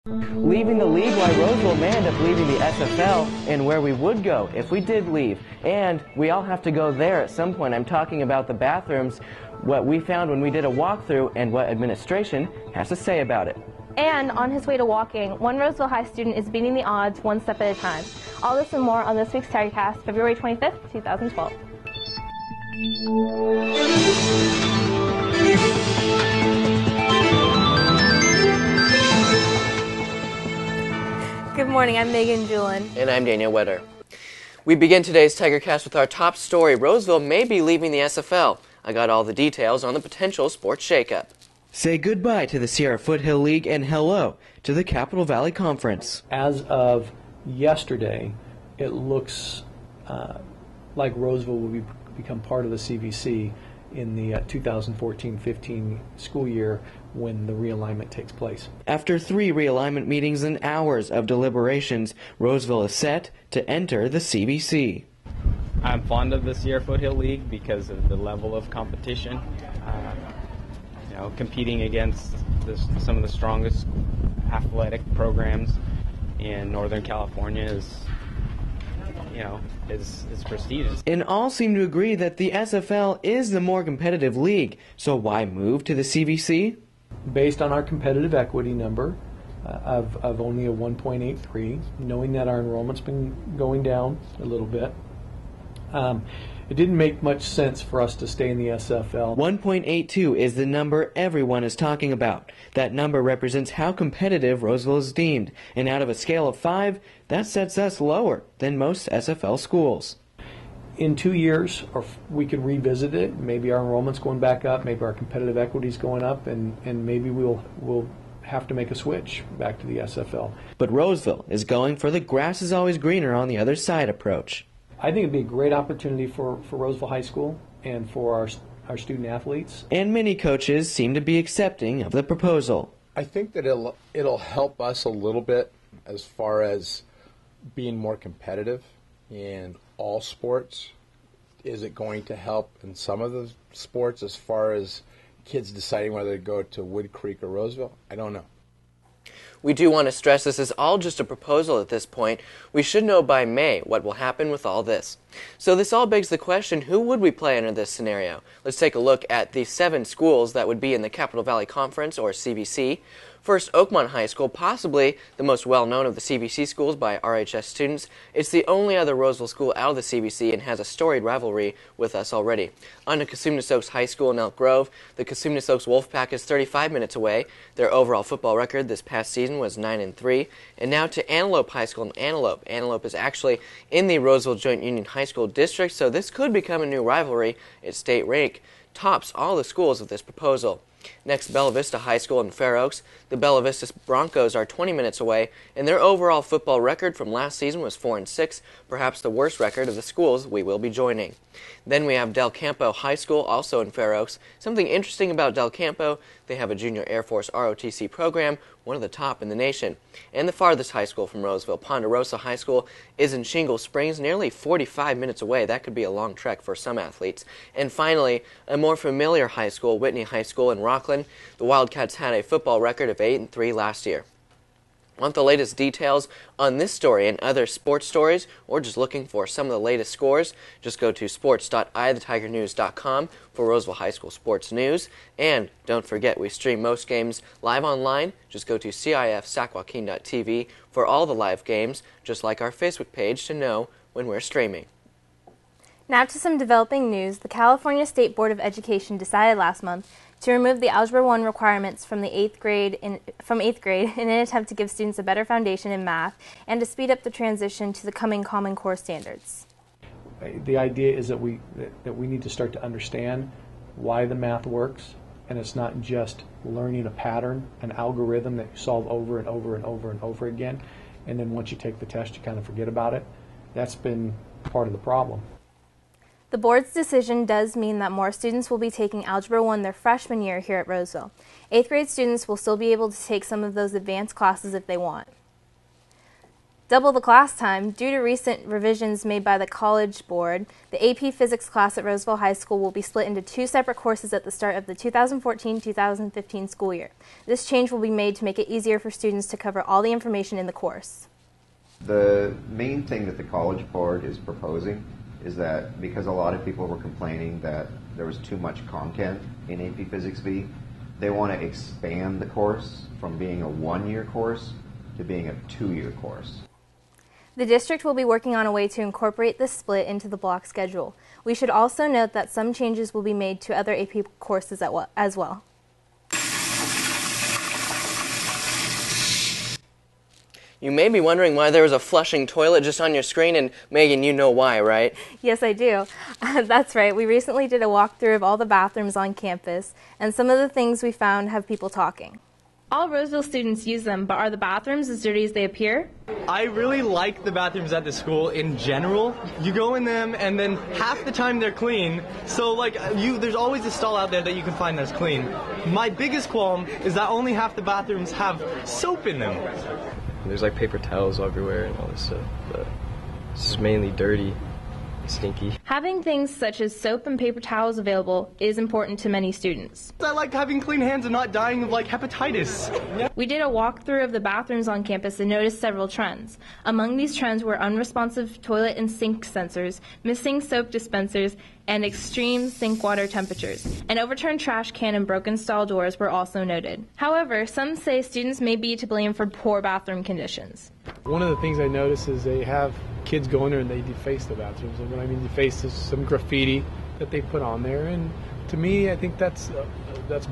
Leaving the league, why Roseville may end up leaving the SFL, and where we would go if we did leave. And we all have to go there at some point. I'm talking about the bathrooms, what we found when we did a walkthrough, and what administration has to say about it. And on his way to walking, one Roseville High student is beating the odds one step at a time. All this and more on this week's TigerCast, February 25th, 2012. Good morning, I'm Meghan Julin. And I'm Dani Ulle. We begin today's TigerCast with our top story. Roseville may be leaving the SFL. I got all the details on the potential sports shakeup. Say goodbye to the Sierra Foothill League and hello to the Capital Valley Conference. As of yesterday, it looks like Roseville will become part of the CVC in the 2014-15 school year when the realignment takes place. After 3 realignment meetings and hours of deliberations, Roseville is set to enter the CVC. I'm fond of the Sierra Foothill League because of the level of competition. Competing against some of the strongest athletic programs in Northern California is prestigious. And all seem to agree that the SFL is the more competitive league, so why move to the CVC? Based on our competitive equity number of only a 1.83, knowing that our enrollment's been going down a little bit, it didn't make much sense for us to stay in the SFL. 1.82 is the number everyone is talking about. That number represents how competitive Roseville is deemed, and out of a scale of 5, that sets us lower than most SFL schools. In 2 years, or we could revisit it. Maybe our enrollment's going back up, maybe our competitive equity's going up, and maybe we'll have to make a switch back to the SFL. But Roseville is going for the grass is always greener on the other side approach. I think it'd be a great opportunity for Roseville High School and for our student athletes. And many coaches seem to be accepting of the proposal. I think that it'll help us a little bit as far as being more competitive in all sports. Is it going to help in some of the sports as far as kids deciding whether to go to Wood Creek or Roseville? I don't know. We do want to stress this is all just a proposal at this point. We should know by May what will happen with all this. So this all begs the question, who would we play under this scenario? Let's take a look at the 7 schools that would be in the Capital Valley Conference, or CVC. First, Oakmont High School, possibly the most well-known of the CVC schools by RHS students. It's the only other Roseville school out of the CVC and has a storied rivalry with us already. On to Cosumnes Oaks High School in Elk Grove, the Cosumnes Oaks Wolfpack is 35 minutes away. Their overall football record this past season was 9-3. And now to Antelope High School in Antelope. Antelope is actually in the Roseville Joint Union High School District, so this could become a new rivalry. Its state rank tops all the schools of this proposal. Next, Bella Vista High School in Fair Oaks. The Bella Vista Broncos are 20 minutes away, and their overall football record from last season was 4-6, perhaps the worst record of the schools we will be joining. Then we have Del Campo High School, also in Fair Oaks. Something interesting about Del Campo, they have a Junior Air Force ROTC program, one of the top in the nation. And the farthest high school from Roseville, Ponderosa High School, is in Shingle Springs, nearly 45 minutes away. That could be a long trek for some athletes. And finally, a more familiar high school, Whitney High School in Rockland. The Wildcats had a football record of 8-3 last year. Want the latest details on this story and other sports stories, or just looking for some of the latest scores? Just go to sports.itheTigerNews.com for Roseville High School sports news. And don't forget, we stream most games live online. Just go to CIFSacJoaquin.tv for all the live games, just like our Facebook page to know when we're streaming. Now to some developing news. The California State Board of Education decided last month to remove the Algebra 1 requirements from the 8th grade in an attempt to give students a better foundation in math and to speed up the transition to the coming Common Core standards. The idea is that we need to start to understand why the math works, and it's not just learning a pattern, an algorithm that you solve over and over and over and over again, and then once you take the test you kind of forget about it. That's been part of the problem. The board's decision does mean that more students will be taking Algebra 1 their freshman year here at Roseville. 8th grade students will still be able to take some of those advanced classes if they want. Double the class time. Due to recent revisions made by the College Board, the AP Physics class at Roseville High School will be split into 2 separate courses at the start of the 2014-2015 school year. This change will be made to make it easier for students to cover all the information in the course. The main thing that the College Board is proposing is that because a lot of people were complaining that there was too much content in AP Physics V, they want to expand the course from being a 1-year course to being a 2-year course. The district will be working on a way to incorporate this split into the block schedule. We should also note that some changes will be made to other AP courses as well. You may be wondering why there was a flushing toilet just on your screen, and Megan, you know why, right? Yes, I do. That's right. We recently did a walkthrough of all the bathrooms on campus, and some of the things we found have people talking. All Roseville students use them, but are the bathrooms as dirty as they appear? I really like the bathrooms at the school in general. You go in them and then half the time they're clean. So there's always a stall out there that you can find that's clean. My biggest qualm is that only half the bathrooms have soap in them. There's like paper towels everywhere and all this stuff, but it's just mainly dirty, stinky. Having things such as soap and paper towels available is important to many students. I like having clean hands and not dying of hepatitis. We did a walkthrough of the bathrooms on campus and noticed several trends. Among these trends were unresponsive toilet and sink sensors, missing soap dispensers, and extreme sink water temperatures. An overturned trash can and broken stall doors were also noted. However, some say students may be to blame for poor bathroom conditions. One of the things I notice is they have kids go in there and they deface the bathrooms. And when I mean deface, is some graffiti that they put on there. And to me, I think that's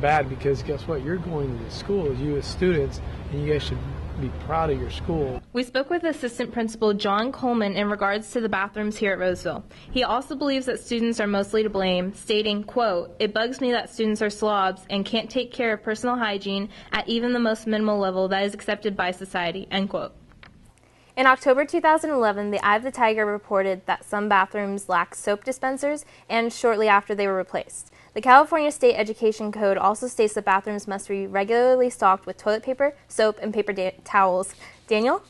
bad, because guess what? You're going to school, you as students, and you guys should be proud of your school. We spoke with Assistant Principal John Coleman in regards to the bathrooms here at Roseville. He also believes that students are mostly to blame, stating, quote, "It bugs me that students are slobs and can't take care of personal hygiene at even the most minimal level that is accepted by society," end quote. In October 2011, the Eye of the Tiger reported that some bathrooms lacked soap dispensers, and shortly after they were replaced. The California State Education Code also states that bathrooms must be regularly stocked with toilet paper, soap, and paper towels. Daniel?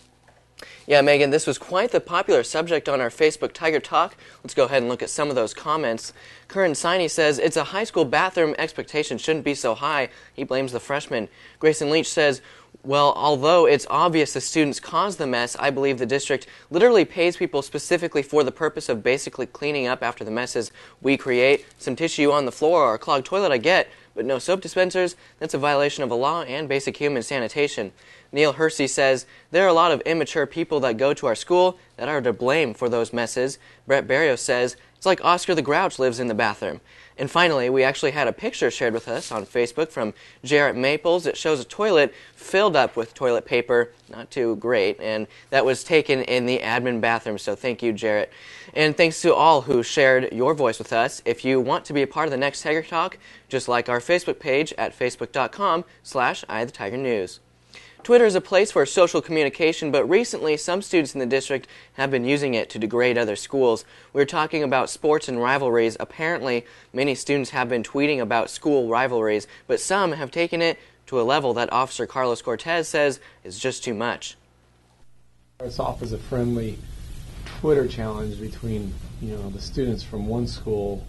Yeah, Megan, this was quite the popular subject on our Facebook Tiger Talk. Let's go ahead and look at some of those comments. Curran Siney says, "It's a high school bathroom. Expectations shouldn't be so high." He blames the freshmen. Graeson Leach says, "Well, although it's obvious the students caused the mess, I believe the district literally pays people specifically for the purpose of basically cleaning up after the messes we create. Some tissue on the floor or a clogged toilet I get, but no soap dispensers? That's a violation of a law and basic human sanitation." Neil Hersey says, "There are a lot of immature people that go to our school that are to blame for those messes." Brett Barrios says, "It's like Oscar the Grouch lives in the bathroom." And finally, we actually had a picture shared with us on Facebook from Jarrett Maples. It shows a toilet filled up with toilet paper, not too great, and that was taken in the admin bathroom, so thank you, Jarrett. And thanks to all who shared your voice with us. If you want to be a part of the next Tiger Talk, just like our Facebook page at facebook.com/EyeOfTheTigerNews. Twitter is a place for social communication, but recently some students in the district have been using it to degrade other schools. We're talking about sports and rivalries. Apparently, many students have been tweeting about school rivalries, but some have taken it to a level that Officer Carlos Cortez says is just too much. It's off as a friendly Twitter challenge between, the students from one school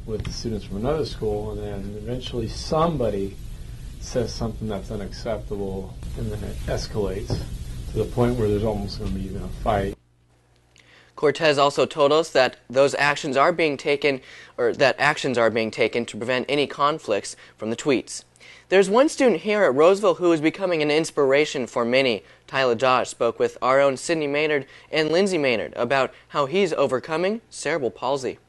with the students from another school, and then eventually somebody says something that's unacceptable, and then it escalates to the point where there's almost going to be even a fight. Cortez also told us that actions are being taken to prevent any conflicts from the tweets. There's one student here at Roseville who is becoming an inspiration for many. Tyler Dodge spoke with our own Sydney Maynard and Lindsay Maynard about how he's overcoming cerebral palsy.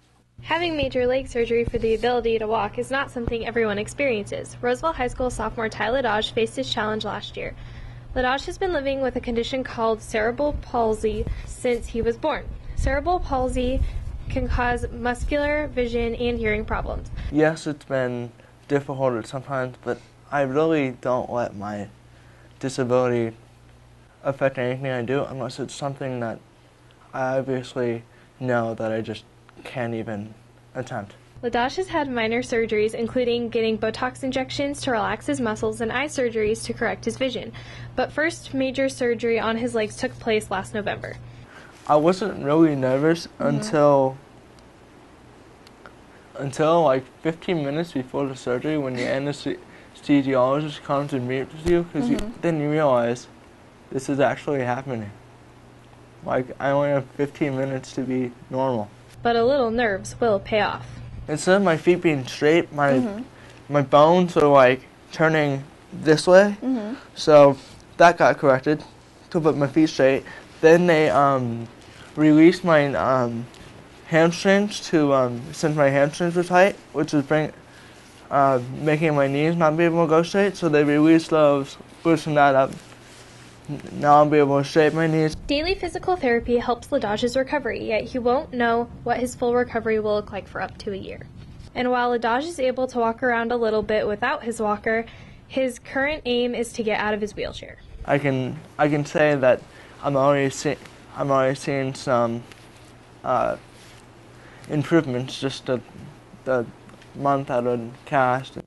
Having major leg surgery for the ability to walk is not something everyone experiences. Roseville High School sophomore Tyler Dodge faced this challenge last year. Ladaj has been living with a condition called cerebral palsy since he was born. Cerebral palsy can cause muscular, vision, and hearing problems. Yes, it's been difficult at sometimes, but I really don't let my disability affect anything I do unless it's something that I obviously know that I just can't even attempt. Ladash has had minor surgeries, including getting Botox injections to relax his muscles and eye surgeries to correct his vision. But first major surgery on his legs took place last November. I wasn't really nervous until like 15 minutes before the surgery, when the anesthesiologist comes and meets you, because then you realize this is actually happening. Like, I only have 15 minutes to be normal. But a little nerves will pay off. Instead of my feet being straight, my bones are like turning this way. So that got corrected to put my feet straight. Then they released my hamstrings to since my hamstrings were tight, which is making my knees not be able to go straight. So they released those, loosened that up. Now I'll be able to straighten my knees. Daily physical therapy helps Ladash's recovery, yet he won't know what his full recovery will look like for up to a year. And while Ladash is able to walk around a little bit without his walker, his current aim is to get out of his wheelchair. I can say that I'm already seeing some improvements just the month out of cast.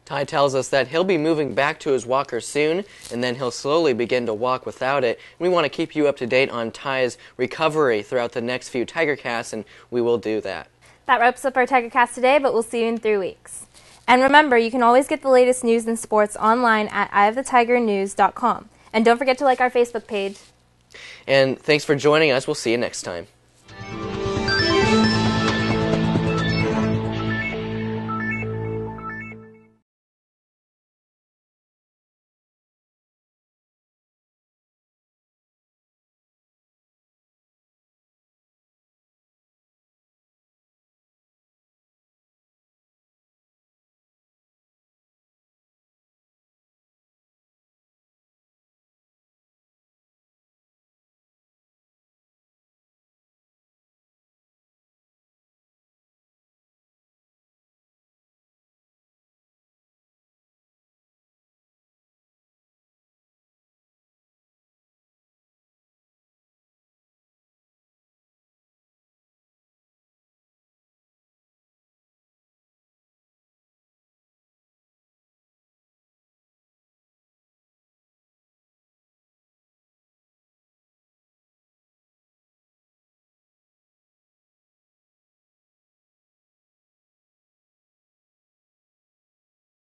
Ty tells us that he'll be moving back to his walker soon, and then he'll slowly begin to walk without it. We want to keep you up to date on Ty's recovery throughout the next few TigerCasts, and we will do that. That wraps up our TigerCast today, but we'll see you in 3 weeks. And remember, you can always get the latest news and sports online at eyeofthetigernews.com. And don't forget to like our Facebook page. And thanks for joining us. We'll see you next time.